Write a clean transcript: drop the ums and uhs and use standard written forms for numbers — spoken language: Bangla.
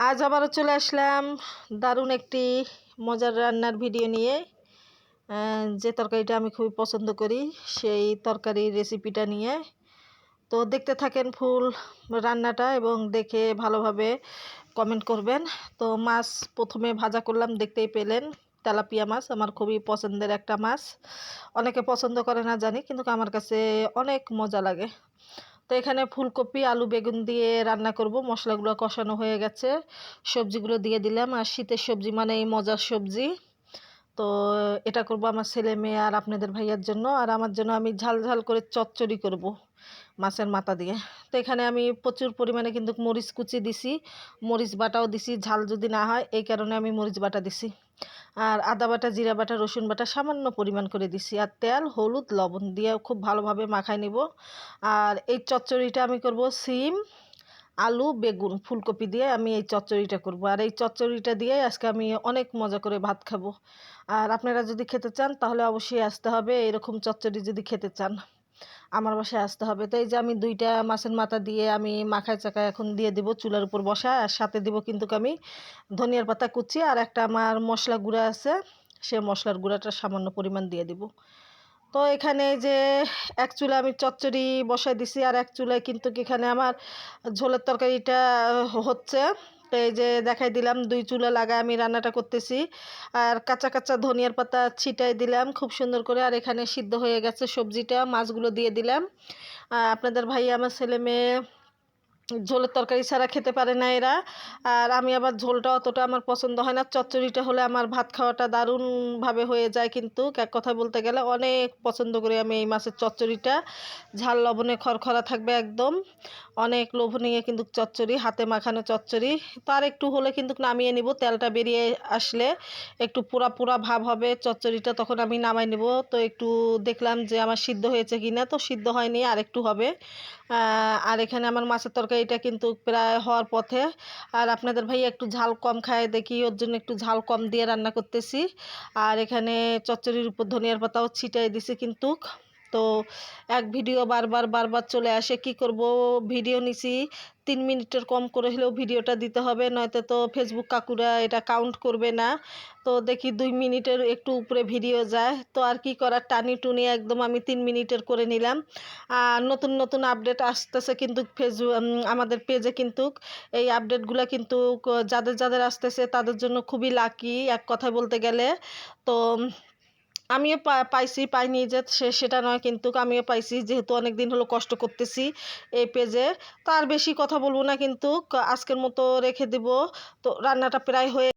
আজ আবারও চলে আসলাম দারুণ একটি মজার রান্নার ভিডিও নিয়ে। যে তরকারিটা আমি খুবই পছন্দ করি সেই তরকারির রেসিপিটা নিয়ে। তো দেখতে থাকেন ফুল রান্নাটা এবং দেখে ভালোভাবে কমেন্ট করবেন। তো মাছ প্রথমে ভাজা করলাম, দেখতেই পেলেন তেলাপিয়া মাছ আমার খুবই পছন্দের একটা মাছ। অনেকে পছন্দ করে না জানি, কিন্তু আমার কাছে অনেক মজা লাগে। তো এখানে ফুলকপি আলু বেগুন দিয়ে রান্না করব। মশলাগুলো কষানো হয়ে গেছে, সবজিগুলো দিয়ে দিলাম। আর শীতের সবজি মানে এই মজার সবজি। তো এটা করব আমার ছেলে মেয়ে আর আপনাদের ভাইয়ার জন্য, আর আমার জন্য আমি ঝাল ঝাল করে চচ্চড়ি করব মাছের মাথা দিয়ে। তো এখানে আমি প্রচুর পরিমাণে কিন্তু মরিচ কুচি দিছি, মরিচ বাটাও দিছি, ঝাল যদি না হয় এই কারণে আমি মরিচ বাটা দিছি। আর আদা বাটা, জিরা বাটা, রসুন বাটা সামান্য পরিমাণ করে দিছি, আর তেল হলুদ লবণ দিয়ে খুব ভালোভাবে মাখায় নিব। আর এই চচ্চড়িটা আমি করব সিম আলু বেগুন ফুলকপি দিয়ে আমি এই চচ্চড়িটা করব। আর এই চচ্চড়িটা দিয়ে আজকে আমি অনেক মজা করে ভাত খাবো। আর আপনারা যদি খেতে চান তাহলে অবশ্যই আসতে হবে, এরকম চচ্চড়ি যদি খেতে চান আমার বাসায় আসতে হবে। তো এই যে আমি দুইটা মাছের মাথা দিয়ে আমি মাখায় চাকায় এখন দিয়ে দিব চুলার উপর বসা। আর সাথে দিব কিন্তু আমি ধনিয়ার পাতা কুচি, আর একটা আমার মশলা গুঁড়া আছে, সে মশলার গুঁড়াটা সামান্য পরিমাণ দিয়ে দিব। তো এখানে যে এক চুলা আমি চচ্চড়ি বসাই দিছি, আর এক চুলায় কিন্তু এখানে আমার ঝোলের তরকারিটা হচ্ছে। তো এই যে দেখাই দিলাম দুই চুলা লাগায় আমি রান্নাটা করতেছি। আর কাঁচা কাঁচা ধনিয়ার পাতা ছিটাই দিলাম খুব সুন্দর করে। আর এখানে সিদ্ধ হয়ে গেছে সবজিটা, মাছগুলো দিয়ে দিলাম। আপনাদের ভাই আমার ছেলে মেয়ে ঝোলের তরকারি ছাড়া খেতে পারে না এরা। আর আমি আবার ঝোলটা অতটা আমার পছন্দ হয় না। চচ্চড়িটা হলে আমার ভাত খাওয়াটা দারুণভাবে হয়ে যায়, কিন্তু এক কথা বলতে গেলে অনেক পছন্দ করি আমি এই মাছের চচ্চড়িটা। ঝাল লবণে খরখরা থাকবে একদম, অনেক লোভনীয় কিন্তু চচ্চড়ি, হাতে মাখানো চচ্চড়ি। তো আর একটু হলে কিন্তু নামিয়ে নিব, তেলটা বেরিয়ে আসলে একটু পোড়া পোড়া ভাব হবে চচ্চড়িটা, তখন আমি নামাই নিব। তো একটু দেখলাম যে আমার সিদ্ধ হয়েছে কিনা, তো সিদ্ধ হয়নি, আর একটু হবে। আর এখানে আমার মাছের তরকারিটা কিন্তু প্রায় হওয়ার পথে। আর আপনাদের ভাই একটু ঝাল কম খায় দেখি, ওর জন্য একটু ঝাল কম দিয়ে রান্না করতেছি। আর এখানে চচ্চড়ির উপর ধনিয়ার পাতাও ছিটাই দিছি কিন্তু। তো এক ভিডিও বারবার বারবার চলে আসে, কি করব, ভিডিও নিছি 3 মিনিটের কম করে হলেও ভিডিওটা দিতে হবে, নয়তো তো ফেসবুক কাকুরা এটা কাউন্ট করবে না। তো দেখি 2 মিনিটের একটু উপরে ভিডিও যায়, তো আর কি করার, টানি টুনি একদম আমি 3 মিনিটের করে নিলাম। আর নতুন নতুন আপডেট আসতেছে কিন্তু আমাদের পেজে কিন্তু এই আপডেটগুলো কিন্তু যাদের যাদের আসতেছে তাদের জন্য খুবই লাকি এক কথায় বলতে গেলে। তো আমিও পাইছি, পাইনি যে সেটা নয়, কিন্তু আমিও পাইছি যেহেতু অনেক দিন হলো কষ্ট করতেছি এই পেজে। তো আর বেশি কথা বলবো না, কিন্তু আজকের মতো রেখে দিব। তো রান্নাটা প্রায় হয়ে